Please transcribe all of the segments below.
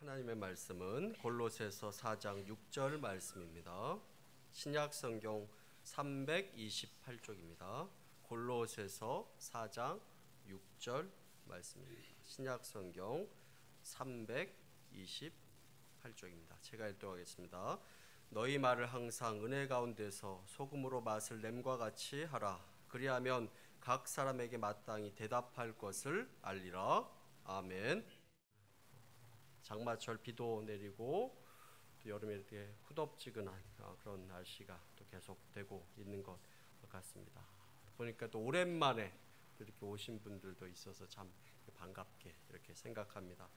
하나님의 말씀은 골로새서 4장 6절 말씀입니다. 신약 성경 328쪽입니다. 골로새서 4장 6절 말씀입니다. 신약 성경 328쪽입니다. 제가 읽도록하겠습니다. 너희 말을 항상 은혜 가운데서 소금으로 맛을 냄과 같이 하라. 그리하면 각 사람에게 마땅히 대답할 것을 알리라. 아멘. 장마철 비도 내리고 또 여름에 이렇게 후덥지근한 그런 날씨가 또 계속되고 있는 것 같습니다. 보니까 또 오랜만에 이렇게 오신 분들도 있어서 참 반갑게 이렇게 생각합니다.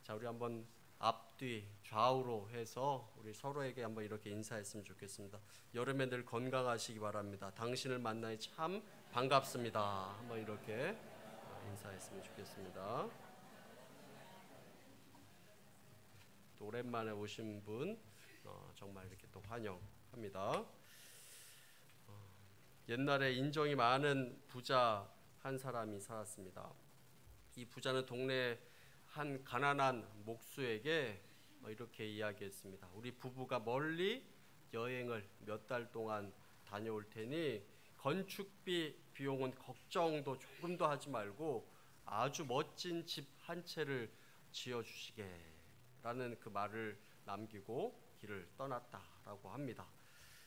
자, 우리 한번 앞뒤 좌우로 해서 우리 서로에게 한번 이렇게 인사했으면 좋겠습니다. 여름에 늘 건강하시기 바랍니다. 당신을 만나니 참 반갑습니다. 한번 이렇게 인사했으면 좋겠습니다. 또 오랜만에 오신 분 정말 이렇게 또 환영합니다. 옛날에 인정이 많은 부자 한 사람이 살았습니다. 이 부자는 동네 한 가난한 목수에게 이렇게 이야기했습니다. 우리 부부가 멀리 여행을 몇 달 동안 다녀올 테니 건축비 비용은 걱정도 조금도 하지 말고 아주 멋진 집 한 채를 지어주시게 라는 그 말을 남기고 길을 떠났다라고 합니다.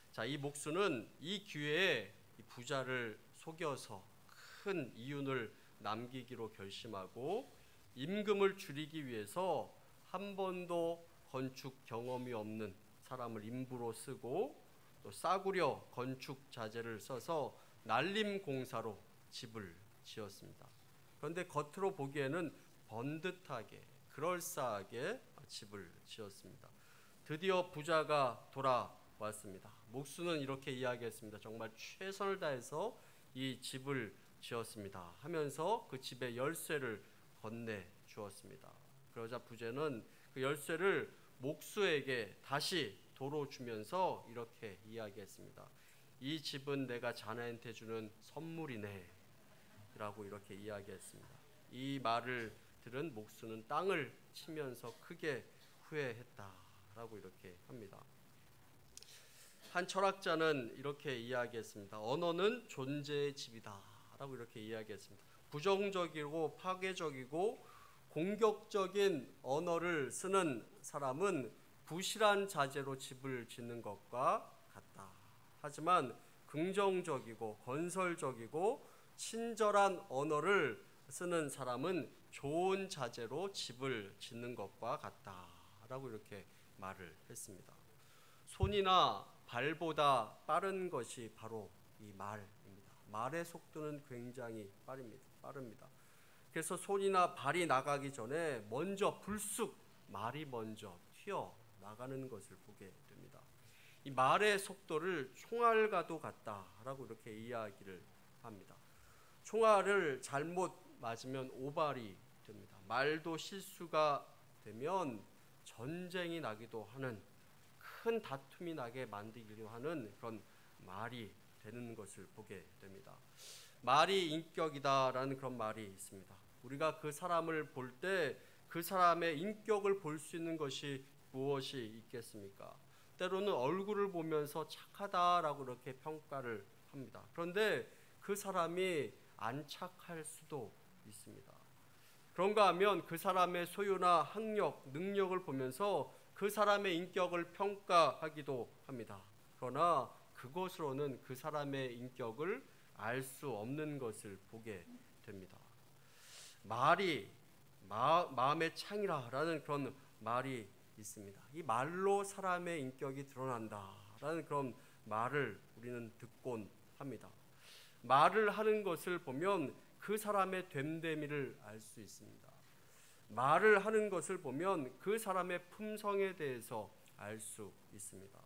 자, 이 목수는 이 기회에 이 부자를 속여서 큰 이윤을 남기기로 결심하고 임금을 줄이기 위해서 한 번도 건축 경험이 없는 사람을 인부로 쓰고 또 싸구려 건축 자재를 써서 날림 공사로 집을 지었습니다. 그런데 겉으로 보기에는 번듯하게 그럴싸하게 집을 지었습니다. 드디어 부자가 돌아왔습니다. 목수는 이렇게 이야기했습니다. 정말 최선을 다해서 이 집을 지었습니다 하면서 그 집의 열쇠를 건네 주었습니다. 그러자 부자는 그 열쇠를 목수에게 다시 도로 주면서 이렇게 이야기했습니다. 이 집은 내가 자네한테 주는 선물이네 라고 이렇게 이야기했습니다. 이 말을 들은 목수는 땅을 치면서 크게 후회했다라고 이렇게 합니다. 한 철학자는 이렇게 이야기했습니다. 언어는 존재의 집이다라고 이렇게 이야기했습니다. 부정적이고 파괴적이고 공격적인 언어를 쓰는 사람은 부실한 자재로 집을 짓는 것과 같다. 하지만 긍정적이고 건설적이고 친절한 언어를 쓰는 사람은 좋은 자재로 집을 짓는 것과 같다라고 이렇게 말을 했습니다. 손이나 발보다 빠른 것이 바로 이 말입니다. 말의 속도는 굉장히 빠릅니다. 그래서 손이나 발이 나가기 전에 먼저 불쑥 말이 먼저 튀어 나가는 것을 보게 됩니다. 이 말의 속도를 총알과도 같다라고 이렇게 이야기를 합니다. 총알을 잘못 맞으면 오발이 됩니다. 말도 실수가 되면 전쟁이 나기도 하는, 큰 다툼이 나게 만들기도 하는 그런 말이 되는 것을 보게 됩니다. 말이 인격이다라는 그런 말이 있습니다. 우리가 그 사람을 볼 때 그 사람의 인격을 볼 수 있는 것이 무엇이 있겠습니까? 때로는 얼굴을 보면서 착하다라고 이렇게 평가를 합니다. 그런데 그 사람이 안 착할 수도 있습니다. 그런가 하면 그 사람의 소유나 학력, 능력을 보면서 그 사람의 인격을 평가하기도 합니다. 그러나 그것으로는 그 사람의 인격을 알 수 없는 것을 보게 됩니다. 말이 마음의 창이라는 그런 말이 있습니다. 이 말로 사람의 인격이 드러난다라는 그런 말을 우리는 듣곤 합니다. 말을 하는 것을 보면 그 사람의 됨됨이를 알 수 있습니다. 말을 하는 것을 보면 그 사람의 품성에 대해서 알 수 있습니다.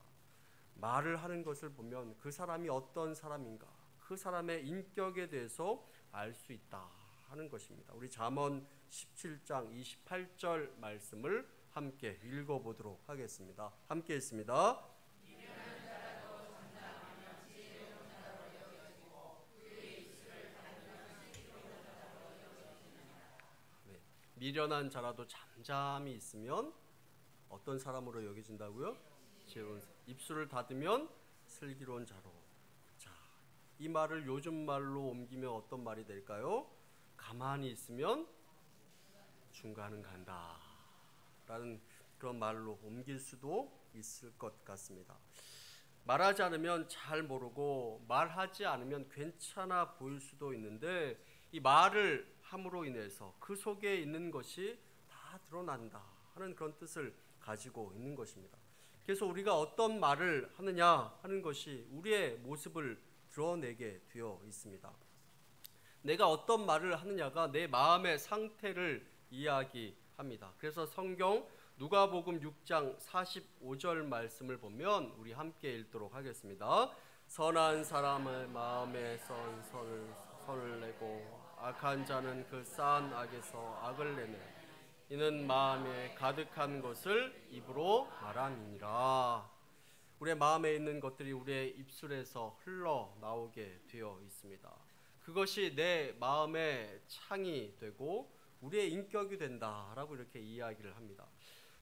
말을 하는 것을 보면 그 사람이 어떤 사람인가, 그 사람의 인격에 대해서 알 수 있다 하는 것입니다. 우리 잠언 17장 28절 말씀을 함께 읽어보도록 하겠습니다. 함께 읽습니다. 미련한 자라도 잠잠히 있으면 어떤 사람으로 여겨진다고요? 지혜로운 입술을 닫으면 슬기로운 자로. 자, 이 말을 요즘 말로 옮기면 어떤 말이 될까요? 가만히 있으면 중간은 간다 라는 그런 말로 옮길 수도 있을 것 같습니다. 말하지 않으면 잘 모르고 말하지 않으면 괜찮아 보일 수도 있는데 이 말을 함으로 인해서 그 속에 있는 것이 다 드러난다 하는 그런 뜻을 가지고 있는 것입니다. 그래서 우리가 어떤 말을 하느냐 하는 것이 우리의 모습을 드러내게 되어 있습니다. 내가 어떤 말을 하느냐가 내 마음의 상태를 이야기합니다. 그래서 성경 누가복음 6장 45절 말씀을 보면 우리 함께 읽도록 하겠습니다. 선한 사람의 마음에 선을 내고 악한 자는 그 쌓은 악에서 악을 내네. 이는 마음에 가득한 것을 입으로 말함이니라. 우리의 마음에 있는 것들이 우리의 입술에서 흘러나오게 되어 있습니다. 그것이 내 마음의 창이 되고 우리의 인격이 된다라고 이렇게 이야기를 합니다.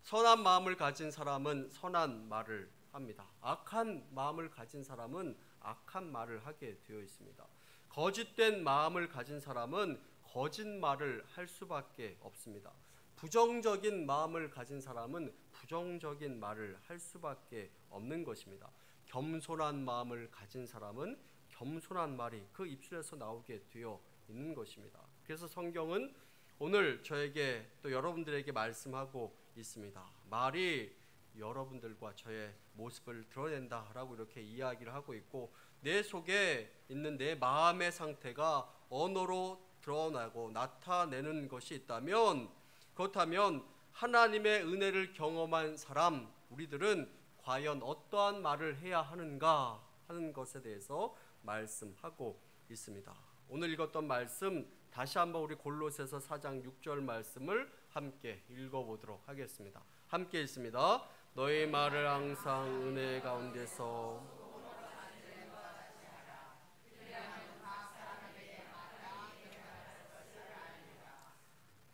선한 마음을 가진 사람은 선한 말을 합니다. 악한 마음을 가진 사람은 악한 말을 하게 되어 있습니다. 거짓된 마음을 가진 사람은 거짓말을 할 수밖에 없습니다. 부정적인 마음을 가진 사람은 부정적인 말을 할 수밖에 없는 것입니다. 겸손한 마음을 가진 사람은 겸손한 말이 그 입술에서 나오게 되어 있는 것입니다. 그래서 성경은 오늘 저에게 또 여러분들에게 말씀하고 있습니다. 말이 여러분들과 저의 모습을 드러낸다라고 이렇게 이야기를 하고 있고 내 속에 있는 내 마음의 상태가 언어로 드러나고 나타내는 것이 있다면 그렇다면 하나님의 은혜를 경험한 사람 우리들은 과연 어떠한 말을 해야 하는가 하는 것에 대해서 말씀하고 있습니다. 오늘 읽었던 말씀 다시 한번 우리 골로새서 4장 6절 말씀을 함께 읽어보도록 하겠습니다. 함께 읽습니다. 너희 말을 항상 은혜 가운데서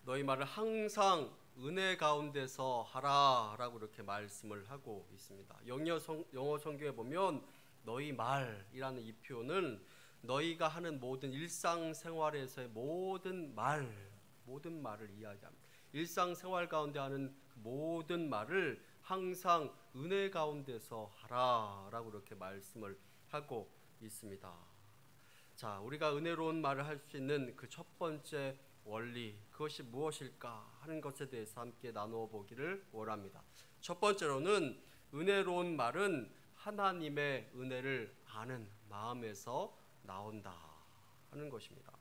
너희 말을 항상 은혜 가운데서 하라라고 이렇게 말씀을 하고 있습니다. 영어 성경에 보면 너희 말이라는 이 표현은 너희가 하는 모든 일상생활에서의 모든 말을 이야기합니다. 일상생활 가운데 하는 모든 말을 항상 은혜 가운데서 하라라고 이렇게 말씀을 하고 있습니다. 자, 우리가 은혜로운 말을 할 수 있는 그 첫 번째 원리 그것이 무엇일까 하는 것에 대해서 함께 나누어 보기를 원합니다. 첫 번째로는 은혜로운 말은 하나님의 은혜를 아는 마음에서 나온다 하는 것입니다.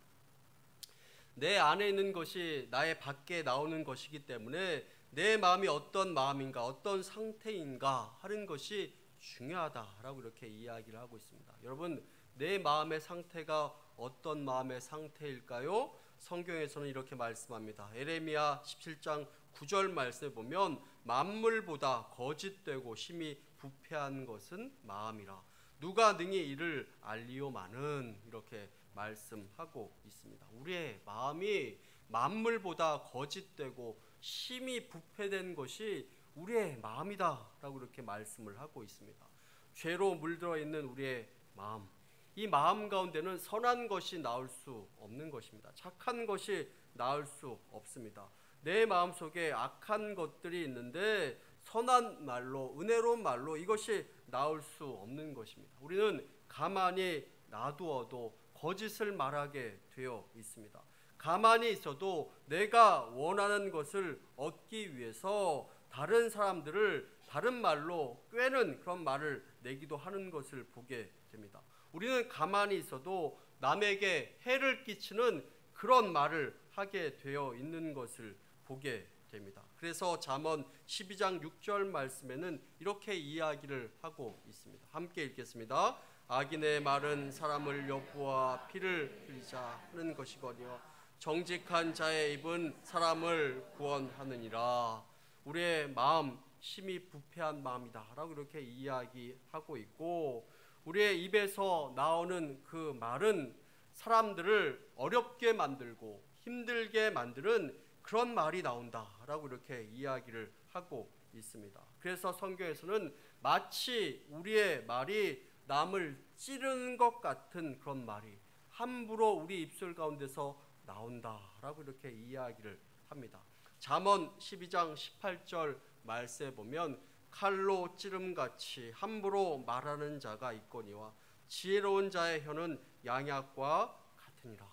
내 안에 있는 것이 나의 밖에 나오는 것이기 때문에 내 마음이 어떤 마음인가 어떤 상태인가 하는 것이 중요하다라고 이렇게 이야기를 하고 있습니다. 여러분 내 마음의 상태가 어떤 마음의 상태일까요? 성경에서는 이렇게 말씀합니다. 에레미야 17장 9절 말씀에 보면 만물보다 거짓되고 심히 부패한 것은 마음이라 누가 능히 이를 알리오마는 이렇게 말씀하고 있습니다. 우리의 마음이 만물보다 거짓되고 심히 부패된 것이 우리의 마음이다 라고 이렇게 말씀을 하고 있습니다. 죄로 물들어 있는 우리의 마음, 이 마음 가운데는 선한 것이 나올 수 없는 것입니다. 착한 것이 나올 수 없습니다. 내 마음속에 악한 것들이 있는데 선한 말로 은혜로운 말로 이것이 나올 수 없는 것입니다. 우리는 가만히 놔두어도 거짓을 말하게 되어 있습니다. 가만히 있어도 내가 원하는 것을 얻기 위해서 다른 사람들을 다른 말로 꿰는 그런 말을 내기도 하는 것을 보게 됩니다. 우리는 가만히 있어도 남에게 해를 끼치는 그런 말을 하게 되어 있는 것을 보게 됩니다. 그래서 잠언 12장 6절 말씀에는 이렇게 이야기를 하고 있습니다. 함께 읽겠습니다. 악인의 말은 사람을 엿보아 피를 흘리자 하는 것이거니와 정직한 자의 입은 사람을 구원하느니라. 우리의 마음 심히 부패한 마음이다 라고 이렇게 이야기하고 있고 우리의 입에서 나오는 그 말은 사람들을 어렵게 만들고 힘들게 만드는 그런 말이 나온다라고 이렇게 이야기를 하고 있습니다. 그래서 성경에서는 마치 우리의 말이 남을 찌르는 것 같은 그런 말이 함부로 우리 입술 가운데서 나온다라고 이렇게 이야기를 합니다. 잠언 12장 18절 말씀에 보면 칼로 찌름같이 함부로 말하는 자가 있거니와 지혜로운 자의 혀는 양약과 같으니라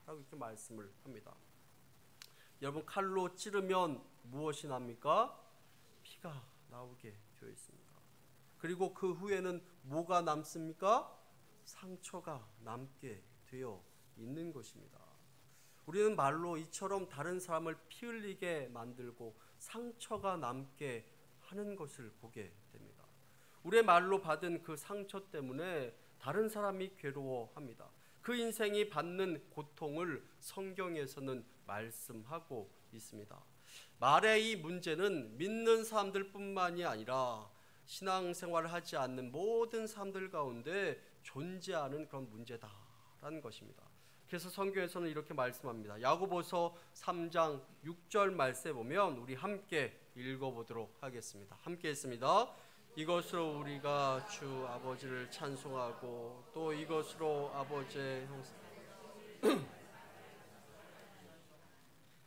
라고 이렇게 말씀을 합니다. 여러분, 칼로 찌르면 무엇이 납니까? 피가 나오게 되어 있습니다. 그리고 그 후에는 뭐가 남습니까? 상처가 남게 되어 있는 것입니다. 우리는 말로 이처럼 다른 사람을 피 흘리게 만들고 상처가 남게 하는 것을 보게 됩니다. 우리의 말로 받은 그 상처 때문에 다른 사람이 괴로워합니다. 그 인생이 받는 고통을 성경에서는 말씀하고 있습니다. 말의 이 문제는 믿는 사람들뿐만이 아니라 신앙생활을 하지 않는 모든 사람들 가운데 존재하는 그런 문제다라는 것입니다. 그래서 성경에서는 이렇게 말씀합니다. 야고보서 3장 6절 말씀에 보면 우리 함께 읽어보도록 하겠습니다. 함께 했습니다. 이것으로 우리가 주 아버지를 찬송하고 또 이것으로 아버지의 형상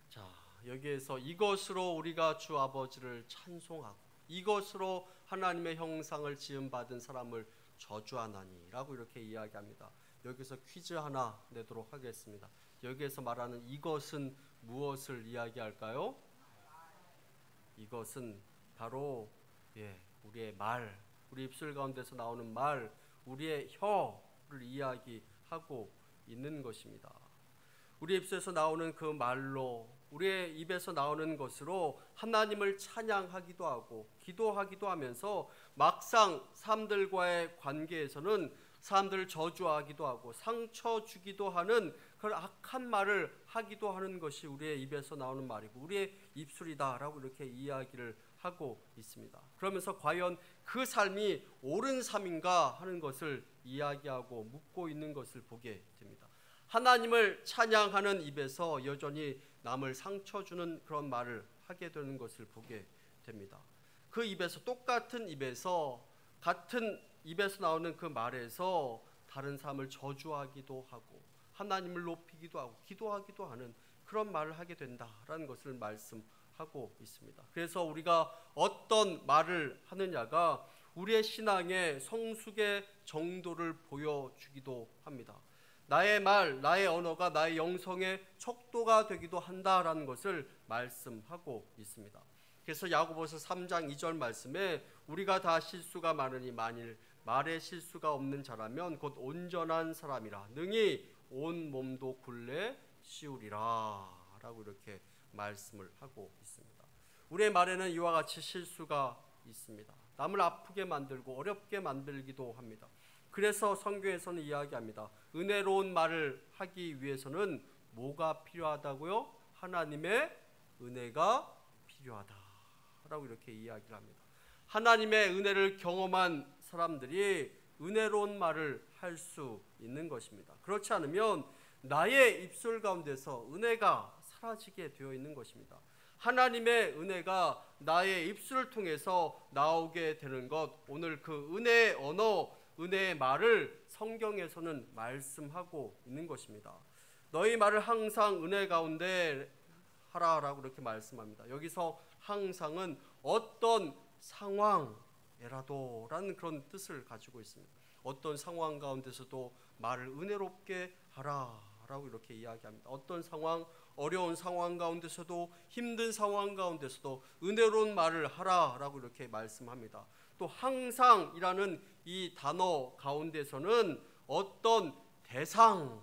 자, 여기에서 이것으로 우리가 주 아버지를 찬송하고 이것으로 하나님의 형상을 지음받은 사람을 저주하나니 라고 이렇게 이야기합니다. 여기서 퀴즈 하나 내도록 하겠습니다. 여기에서 말하는 이것은 무엇을 이야기할까요? 이것은 바로 우리의 말, 우리 입술 가운데서 나오는 말, 우리의 혀를 이야기하고 있는 것입니다. 우리 입술에서 나오는 그 말로, 우리의 입에서 나오는 것으로 하나님을 찬양하기도 하고 기도하기도 하면서 막상 사람들과의 관계에서는 사람들을 저주하기도 하고 상처 주기도 하는 그런 악한 말을 하기도 하는 것이 우리의 입에서 나오는 말이고 우리의 입술이다라고 이렇게 이야기를 하고 있습니다. 그러면서 과연 그 삶이 옳은 삶인가 하는 것을 이야기하고 묻고 있는 것을 보게 됩니다. 하나님을 찬양하는 입에서 여전히 남을 상처 주는 그런 말을 하게 되는 것을 보게 됩니다. 그 입에서, 똑같은 입에서, 같은 입에서 나오는 그 말에서 다른 사람을 저주하기도 하고 하나님을 높이기도 하고 기도하기도 하는 그런 말을 하게 된다라는 것을 말씀하고 있습니다. 그래서 우리가 어떤 말을 하느냐가 우리의 신앙의 성숙의 정도를 보여주기도 합니다. 나의 말, 나의 언어가 나의 영성의 척도가 되기도 한다라는 것을 말씀하고 있습니다. 그래서 야고보서 3장 2절 말씀에 우리가 다 실수가 많으니 만일 말에 실수가 없는 자라면 곧 온전한 사람이라 능히 온 몸도 굴레 씌우리라 라고 이렇게 말씀을 하고 있습니다. 우리의 말에는 이와 같이 실수가 있습니다. 남을 아프게 만들고 어렵게 만들기도 합니다. 그래서 성경에서는 이야기합니다. 은혜로운 말을 하기 위해서는 뭐가 필요하다고요? 하나님의 은혜가 필요하다라고 이렇게 이야기를 합니다. 하나님의 은혜를 경험한 사람들이 은혜로운 말을 할 수 있는 것입니다. 그렇지 않으면 나의 입술 가운데서 은혜가 사라지게 되어 있는 것입니다. 하나님의 은혜가 나의 입술을 통해서 나오게 되는 것, 오늘 그 은혜의 언어, 은혜의 말을 성경에서는 말씀하고 있는 것입니다. 너희 말을 항상 은혜 가운데 하라라고 이렇게 말씀합니다. 여기서 항상은 어떤 상황에라도라는 그런 뜻을 가지고 있습니다. 어떤 상황 가운데서도 말을 은혜롭게 하라라고 이렇게 이야기합니다. 어떤 상황, 어려운 상황 가운데서도 힘든 상황 가운데서도 은혜로운 말을 하라라고 이렇게 말씀합니다. 또 항상이라는 이 단어 가운데서는 어떤 대상이라는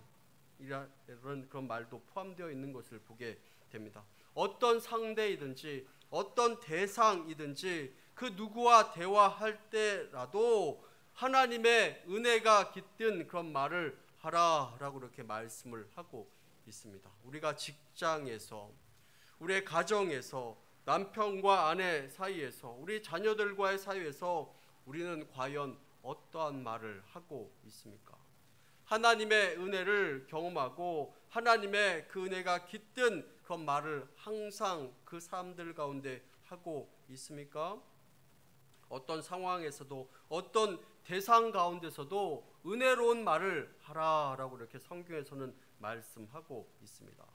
그런 말도 포함되어 있는 것을 보게 됩니다. 어떤 상대이든지 어떤 대상이든지 그 누구와 대화할 때라도 하나님의 은혜가 깃든 그런 말을 하라라고 이렇게 말씀을 하고 있습니다. 우리가 직장에서, 우리의 가정에서, 남편과 아내 사이에서, 우리 자녀들과의 사이에서 우리는 과연 어떠한 말을 하고 있습니까? 하나님의 은혜를 경험하고 하나님의 그 은혜가 깃든 그런 말을 항상 그 사람들 가운데 하고 있습니까? 어떤 상황에서도 어떤 대상 가운데서도 은혜로운 말을 하라라고 이렇게 성경에서는 말씀하고 있습니다.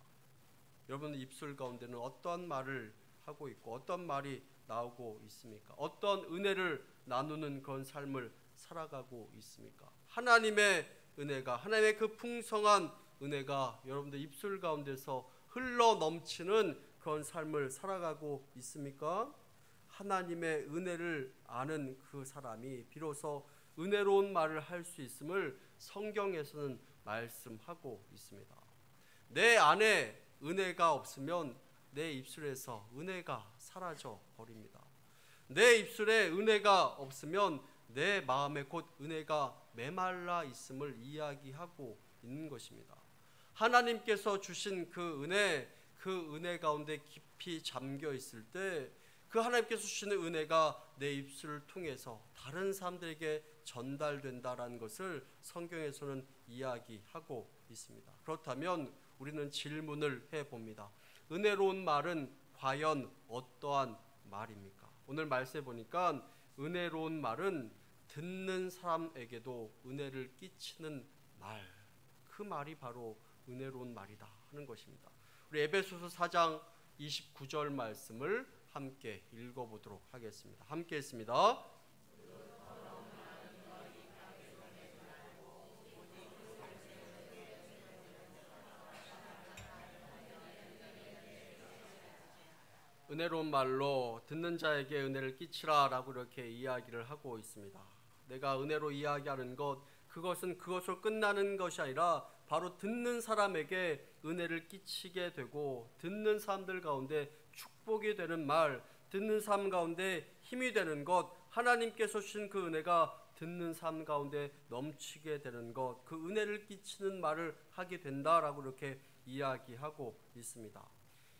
여러분 입술 가운데는 어떤 말을 하고 있고 어떤 말이 나오고 있습니까? 어떤 은혜를 나누는 그런 삶을 살아가고 있습니까? 하나님의 은혜가, 하나님의 그 풍성한 은혜가 여러분들 입술 가운데서 흘러 넘치는 그런 삶을 살아가고 있습니까? 하나님의 은혜를 아는 그 사람이 비로소 은혜로운 말을 할 수 있음을 성경에서는 말씀하고 있습니다. 내 안에 은혜가 없으면 내 입술에서 은혜가 사라져 버립니다. 내 입술에 은혜가 없으면 내 마음에 곧 은혜가 메말라 있음을 이야기하고 있는 것입니다. 하나님께서 주신 그 은혜 가운데 깊이 잠겨 있을 때 그 하나님께서 주시는 은혜가 내 입술을 통해서 다른 사람들에게 전달된다라는 것을 성경에서는 이야기하고 있습니다. 그렇다면 우리는 질문을 해봅니다. 은혜로운 말은 과연 어떠한 말입니까? 오늘 말씀해 보니까 은혜로운 말은 듣는 사람에게도 은혜를 끼치는 말, 그 말이 바로 은혜로운 말이다 하는 것입니다. 우리 에베소서 4장 29절 말씀을 함께 읽어보도록 하겠습니다. 함께 읽습니다. 은혜로운 말로 듣는 자에게 은혜를 끼치라 라고 이렇게 이야기를 하고 있습니다. 내가 은혜로 이야기하는 것, 그것은 그것으로 끝나는 것이 아니라 바로 듣는 사람에게 은혜를 끼치게 되고 듣는 사람들 가운데 축복이 되는 말, 듣는 삶 가운데 힘이 되는 것, 하나님께서 주신 그 은혜가 듣는 삶 가운데 넘치게 되는 것, 그 은혜를 끼치는 말을 하게 된다라고 이렇게 이야기하고 있습니다.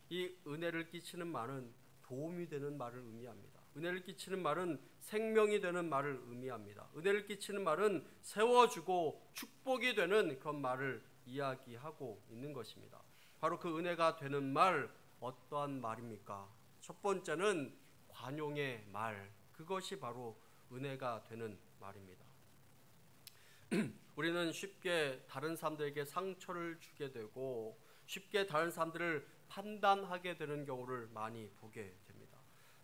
이 은혜를 끼치는 말은 도움이 되는 말을 의미합니다. 은혜를 끼치는 말은 생명이 되는 말을 의미합니다. 은혜를 끼치는 말은 세워주고 축복이 되는 그런 말을 이야기하고 있는 것입니다. 바로 그 은혜가 되는 말, 어떠한 말입니까? 첫 번째는 관용의 말, 그것이 바로 은혜가 되는 말입니다. 우리는 쉽게 다른 사람들에게 상처를 주게 되고 쉽게 다른 사람들을 판단하게 되는 경우를 많이 보게 됩니다.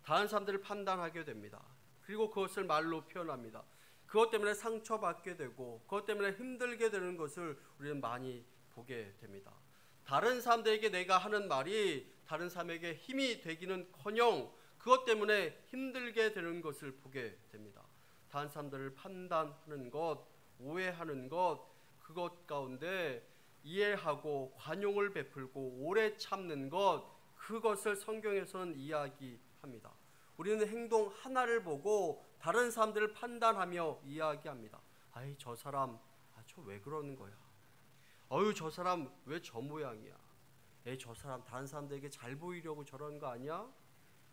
다른 사람들을 판단하게 됩니다. 그리고 그것을 말로 표현합니다. 그것 때문에 상처받게 되고 그것 때문에 힘들게 되는 것을 우리는 많이 보게 됩니다. 다른 사람들에게 내가 하는 말이 다른 사람에게 힘이 되기는커녕 그것 때문에 힘들게 되는 것을 보게 됩니다. 다른 사람들을 판단하는 것, 오해하는 것, 그것 가운데 이해하고 관용을 베풀고 오래 참는 것, 그것을 성경에서는 이야기합니다. 우리는 행동 하나를 보고 다른 사람들을 판단하며 이야기합니다. 아이 저 사람 저 왜 그러는 거야? 어유 저 사람 왜 저 모양이야? 에이 저 사람 다른 사람들에게 잘 보이려고 저런 거 아니야?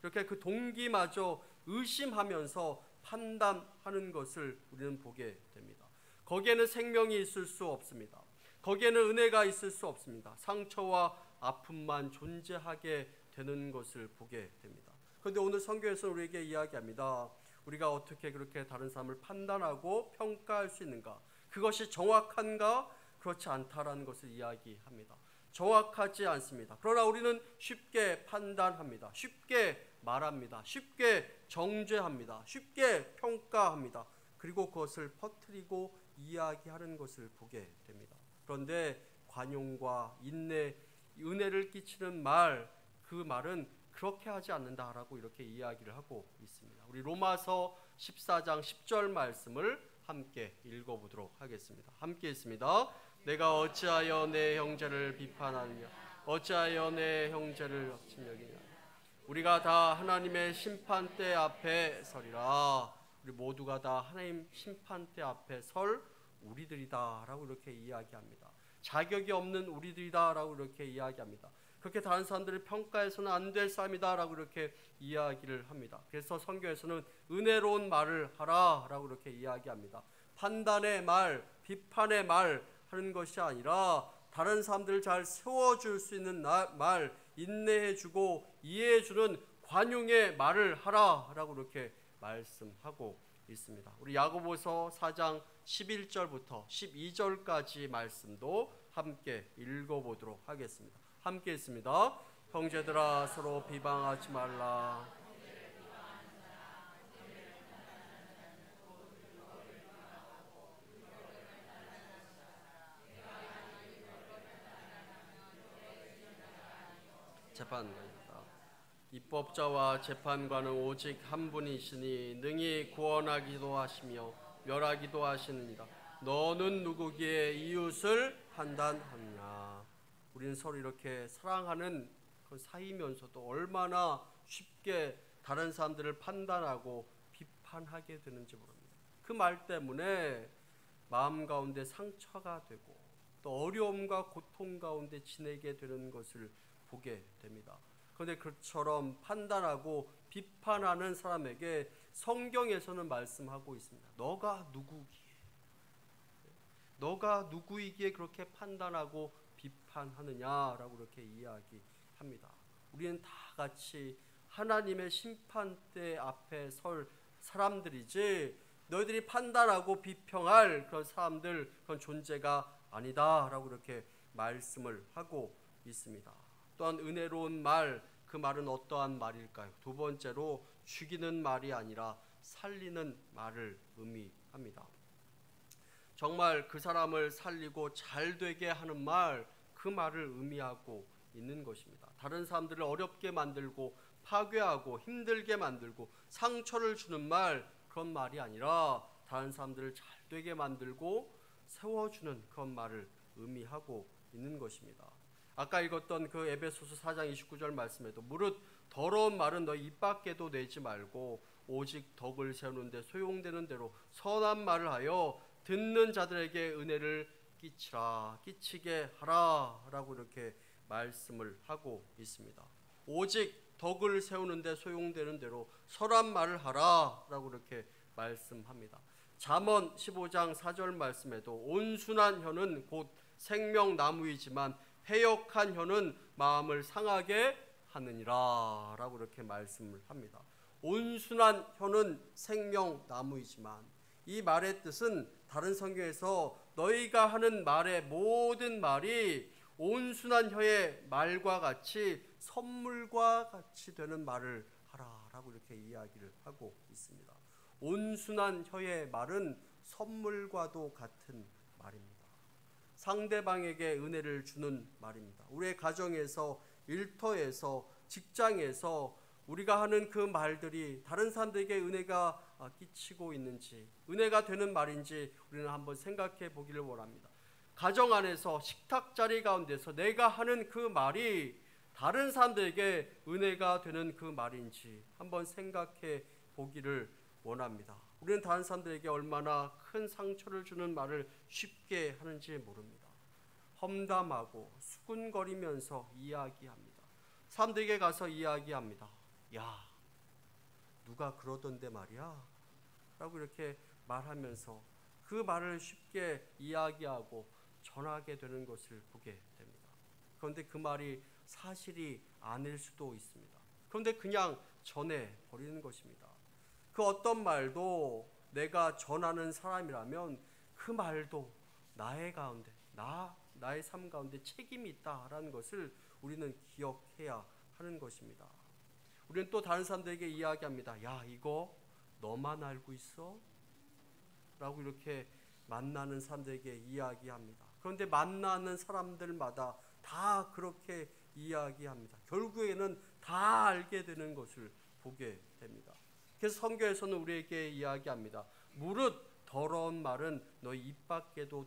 이렇게 그 동기마저 의심하면서 판단하는 것을 우리는 보게 됩니다. 거기에는 생명이 있을 수 없습니다. 거기에는 은혜가 있을 수 없습니다. 상처와 아픔만 존재하게 되는 것을 보게 됩니다. 그런데 오늘 성경에서 우리에게 이야기합니다. 우리가 어떻게 그렇게 다른 사람을 판단하고 평가할 수 있는가? 그것이 정확한가? 그렇지 않다라는 것을 이야기합니다. 정확하지 않습니다. 그러나 우리는 쉽게 판단합니다. 쉽게 말합니다. 쉽게 정죄합니다. 쉽게 평가합니다. 그리고 그것을 퍼뜨리고 이야기하는 것을 보게 됩니다. 그런데 관용과 인내, 은혜를 끼치는 말, 그 말은 그렇게 하지 않는다라고 이렇게 이야기를 하고 있습니다. 우리 로마서 14장 10절 말씀을 함께 읽어보도록 하겠습니다. 함께 읽습니다. 내가 어찌하여 내 형제를 비판하느냐? 어찌하여 내 형제를 억진 여기냐? 우리가 다 하나님의 심판대 앞에 서리라. 우리 모두가 다 하나님 심판대 앞에 설 우리들이다 라고 이렇게 이야기합니다. 자격이 없는 우리들이다 라고 이렇게 이야기합니다. 그렇게 다른 사람들을 평가해서는 안 될 사람이다 라고 이렇게 이야기를 합니다. 그래서 성경에서는 은혜로운 말을 하라 라고 이렇게 이야기합니다. 판단의 말, 비판의 말 하는 것이 아니라 다른 사람들을 잘 세워줄 수 있는 말, 인내해주고 이해해주는 관용의 말을 하라라고 이렇게 말씀하고 있습니다. 우리 야고보서 4장 11절부터 12절까지 말씀도 함께 읽어보도록 하겠습니다. 함께 읽습니다. 형제들아 서로 비방하지 말라. 재판관입니다. 입법자와 재판관은 오직 한 분이시니 능히 구원하기도 하시며 멸하기도 하시느니라. 너는 누구기에 이웃을 판단하느냐. 우리는 서로 이렇게 사랑하는 그 사이면서도 얼마나 쉽게 다른 사람들을 판단하고 비판하게 되는지 모릅니다. 그 말 때문에 마음 가운데 상처가 되고 또 어려움과 고통 가운데 지내게 되는 것을 보게 됩니다. 그런데 그처럼 판단하고 비판하는 사람에게 성경에서는 말씀하고 있습니다. 너가 누구이기에 그렇게 판단하고 비판하느냐라고 그렇게 이야기합니다. 우리는 다 같이 하나님의 심판대 앞에 설 사람들이지 너희들이 판단하고 비평할 그런 사람들, 그런 존재가 아니다라고 이렇게 말씀을 하고 있습니다. 또한 은혜로운 말, 그 말은 어떠한 말일까요? 두 번째로 죽이는 말이 아니라 살리는 말을 의미합니다. 정말 그 사람을 살리고 잘 되게 하는 말, 그 말을 의미하고 있는 것입니다. 다른 사람들을 어렵게 만들고 파괴하고 힘들게 만들고 상처를 주는 말, 그런 말이 아니라 다른 사람들을 잘 되게 만들고 세워주는 그런 말을 의미하고 있는 것입니다. 아까 읽었던 그 에베소서 4장 29절 말씀에도 무릇 더러운 말은 너희 입 밖에도 내지 말고 오직 덕을 세우는 데 소용되는 대로 선한 말을 하여 듣는 자들에게 은혜를 끼치게 하라 라고 이렇게 말씀을 하고 있습니다. 오직 덕을 세우는 데 소용되는 대로 선한 말을 하라 라고 이렇게 말씀합니다. 잠언 15장 4절 말씀에도 온순한 혀는 곧 생명나무이지만 해역한 혀는 마음을 상하게 하느니라 라고 이렇게 말씀을 합니다. 온순한 혀는 생명나무이지만, 이 말의 뜻은 다른 성경에서 너희가 하는 말의 모든 말이 온순한 혀의 말과 같이 선물과 같이 되는 말을 하라라고 이렇게 이야기를 하고 있습니다. 온순한 혀의 말은 선물과도 같은 말입니다. 상대방에게 은혜를 주는 말입니다. 우리의 가정에서, 일터에서, 직장에서 우리가 하는 그 말들이 다른 사람들에게 은혜가 끼치고 있는지, 은혜가 되는 말인지 우리는 한번 생각해 보기를 원합니다. 가정 안에서 식탁 자리 가운데서 내가 하는 그 말이 다른 사람들에게 은혜가 되는 그 말인지 한번 생각해 보기를 원합니다. 우리는 다른 사람들에게 얼마나 큰 상처를 주는 말을 쉽게 하는지 모릅니다. 험담하고 수군거리면서 이야기합니다. 사람들에게 가서 이야기합니다. 야, 누가 그러던데 말이야? 라고 이렇게 말하면서 그 말을 쉽게 이야기하고 전하게 되는 것을 보게 됩니다. 그런데 그 말이 사실이 아닐 수도 있습니다. 그런데 그냥 전해버리는 것입니다. 그 어떤 말도 내가 전하는 사람이라면 그 말도 나의 가운데, 나의 삶 가운데 책임이 있다라는 것을 우리는 기억해야 하는 것입니다. 우리는 또 다른 사람들에게 이야기합니다. 야, 이거 너만 알고 있어? 라고 이렇게 만나는 사람들에게 이야기합니다. 그런데 만나는 사람들마다 다 그렇게 이야기합니다. 결국에는 다 알게 되는 것을 보게 됩니다. 그래서 성경에서는 우리에게 이야기합니다. 무릇 더러운 말은 너희 입 밖에도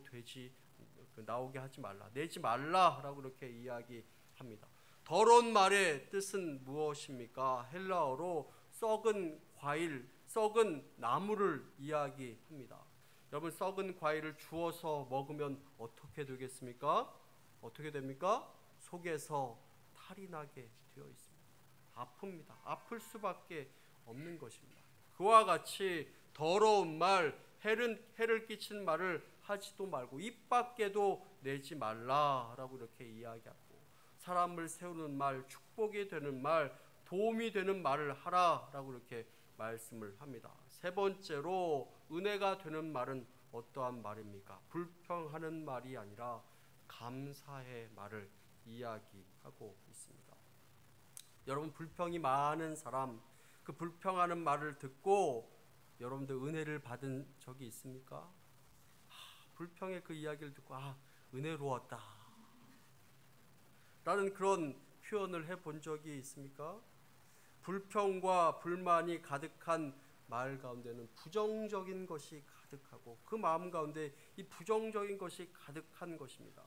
나오게 하지 말라, 내지 말라라고 이렇게 이야기합니다. 더러운 말의 뜻은 무엇입니까? 헬라어로 썩은 과일, 썩은 나무를 이야기합니다. 여러분, 썩은 과일을 주워서 먹으면 어떻게 되겠습니까? 어떻게 됩니까? 속에서 탈이 나게 되어 있습니다. 아픕니다. 아플 수밖에 없는 것입니다. 그와 같이 더러운 말, 해를 끼치는 말을 하지도 말고 입 밖에도 내지 말라라고 이렇게 이야기하고, 사람을 세우는 말, 축복이 되는 말, 도움이 되는 말을 하라라고 이렇게 말씀을 합니다. 세 번째로 은혜가 되는 말은 어떠한 말입니까? 불평하는 말이 아니라 감사의 말을 이야기하고 있습니다. 여러분, 불평이 많은 사람, 그 불평하는 말을 듣고 여러분들 은혜를 받은 적이 있습니까? 불평의 그 이야기를 듣고 은혜로웠다 라는 그런 표현을 해본 적이 있습니까? 불평과 불만이 가득한 말 가운데는 부정적인 것이 가득하고 그 마음 가운데 이 부정적인 것이 가득한 것입니다.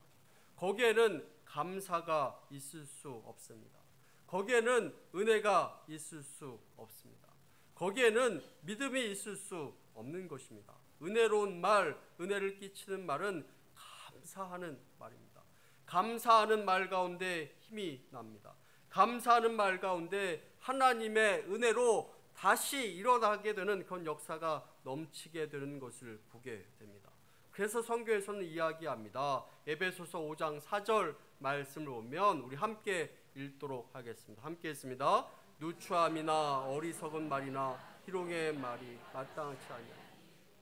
거기에는 감사가 있을 수 없습니다. 거기에는 은혜가 있을 수 없습니다. 거기에는 믿음이 있을 수 없는 것입니다. 은혜로운 말, 은혜를 끼치는 말은 감사하는 말입니다. 감사하는 말 가운데 힘이 납니다. 감사하는 말 가운데 하나님의 은혜로 다시 일어나게 되는 그런 역사가 넘치게 되는 것을 보게 됩니다. 그래서 성경에서는 이야기합니다. 에베소서 5장 4절 말씀을 보면 우리 함께 읽도록 하겠습니다. 함께 했습니다. 누추함이나 어리석은 말이나 희롱의 말이 마땅치 아니하니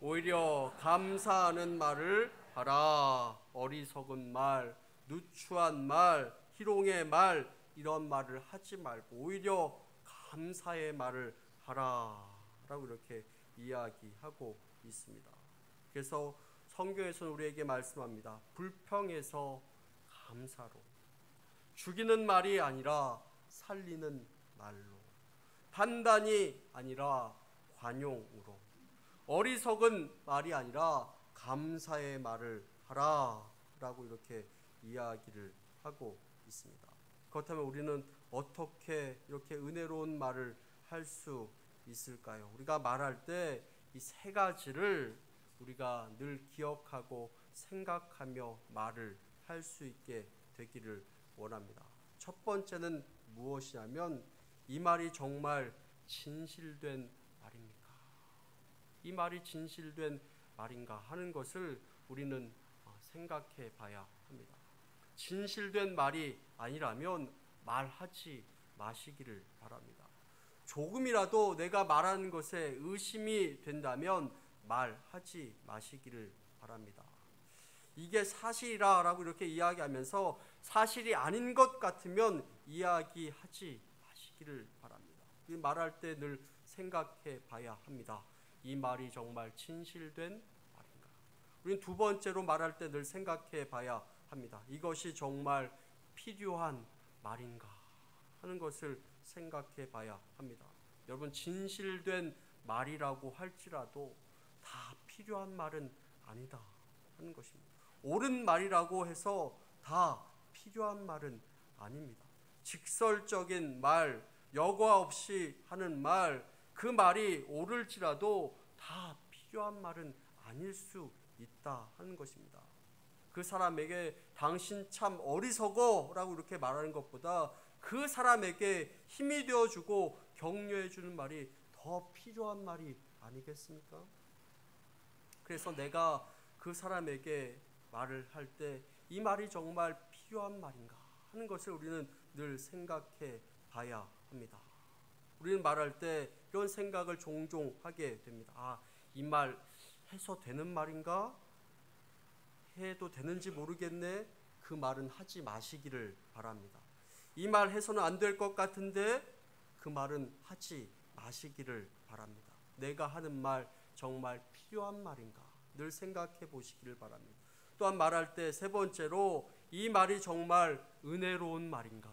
오히려 감사하는 말을 하라. 어리석은 말, 누추한 말, 희롱의 말, 이런 말을 하지 말고 오히려 감사의 말을 하라라고 이렇게 이야기하고 있습니다. 그래서 성경에서는 우리에게 말씀합니다. 불평에서 감사로, 죽이는 말이 아니라 살리는 말로, 판단이 아니라 관용으로, 어리석은 말이 아니라 감사의 말을 하라라고 이렇게 이야기를 하고 있습니다. 그렇다면 우리는 어떻게 이렇게 은혜로운 말을 할 수 있을까요? 우리가 말할 때 이 세 가지를 우리가 늘 기억하고 생각하며 말을 할 수 있게 되기를 원합니다. 첫 번째는 무엇이냐면 이 말이 정말 진실된 말입니까? 이 말이 진실된 말인가 하는 것을 우리는 생각해 봐야 합니다. 진실된 말이 아니라면 말하지 마시기를 바랍니다. 조금이라도 내가 말하는 것에 의심이 된다면 말하지 마시기를 바랍니다. 이게 사실이라고 이렇게 이야기하면서 사실이 아닌 것 같으면 이야기하지 마시기를 바랍니다. 말할 때 늘 생각해 봐야 합니다. 이 말이 정말 진실된 말인가? 우리는 두 번째로 말할 때 늘 생각해 봐야 합니다. 이것이 정말 필요한 말인가 하는 것을 생각해 봐야 합니다. 여러분, 진실된 말이라고 할지라도 다 필요한 말은 아니다 하는 것입니다. 옳은 말이라고 해서 다 필요한 말은 아닙니다. 직설적인 말, 여과 없이 하는 말, 그 말이 옳을지라도 다 필요한 말은 아닐 수 있다 하는 것입니다. 그 사람에게 당신 참 어리석어 라고 이렇게 말하는 것보다 그 사람에게 힘이 되어주고 격려해주는 말이 더 필요한 말이 아니겠습니까? 그래서 내가 그 사람에게 말을 할 때 이 말이 정말 필요한 말인가 하는 것을 우리는 늘 생각해 봐야 합니다. 우리는 말할 때 이런 생각을 종종 하게 됩니다. 이 말 해서 되는 말인가? 해도 되는지 모르겠네. 그 말은 하지 마시기를 바랍니다. 이 말 해서는 안 될 것 같은데 그 말은 하지 마시기를 바랍니다. 내가 하는 말 정말 필요한 말인가? 늘 생각해 보시기를 바랍니다. 또한 말할 때 세 번째로 이 말이 정말 은혜로운 말인가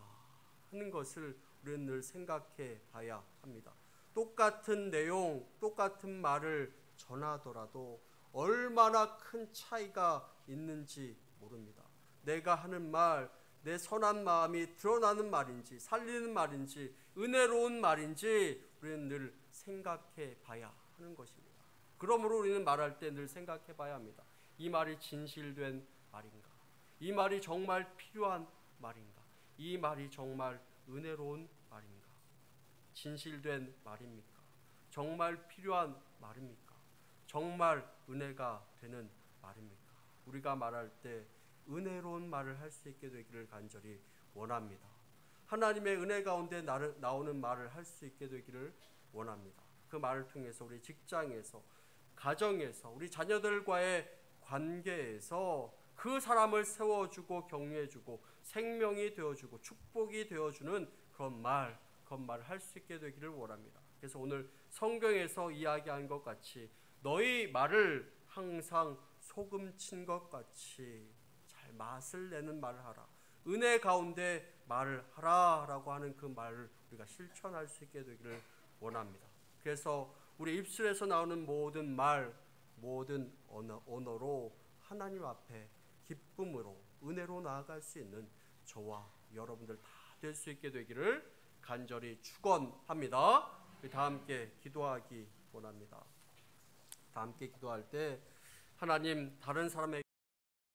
하는 것을 우리는 늘 생각해 봐야 합니다. 똑같은 내용, 똑같은 말을 전하더라도 얼마나 큰 차이가 있는지 모릅니다. 내가 하는 말, 내 선한 마음이 드러나는 말인지, 살리는 말인지, 은혜로운 말인지 우리는 늘 생각해 봐야 하는 것입니다. 그러므로 우리는 말할 때 늘 생각해 봐야 합니다. 이 말이 진실된 말인가? 이 말이 정말 필요한 말인가? 이 말이 정말 은혜로운 말인가? 진실된 말입니까? 정말 필요한 말입니까? 정말 은혜가 되는 말입니까? 우리가 말할 때 은혜로운 말을 할 수 있게 되기를 간절히 원합니다. 하나님의 은혜 가운데 나오는 말을 할 수 있게 되기를 원합니다. 그 말을 통해서 우리 직장에서, 가정에서, 우리 자녀들과의 관계에서 그 사람을 세워주고 격려해주고 생명이 되어주고 축복이 되어주는 그런 말을 할 수 있게 되기를 원합니다. 그래서 오늘 성경에서 이야기한 것 같이 너희 말을 항상 소금 친 것 같이 잘 맛을 내는 말을 하라. 은혜 가운데 말을 하라라고 하는 그 말을 우리가 실천할 수 있게 되기를 원합니다. 그래서 우리 입술에서 나오는 모든 말, 모든 언어로 하나님 앞에 기쁨으로 은혜로 나아갈 수 있는 저와 여러분들 다 될 수 있게 되기를 간절히 축원합니다. 우리 다 함께 기도하기 원합니다. 다 함께 기도할 때 하나님, 다른 사람에게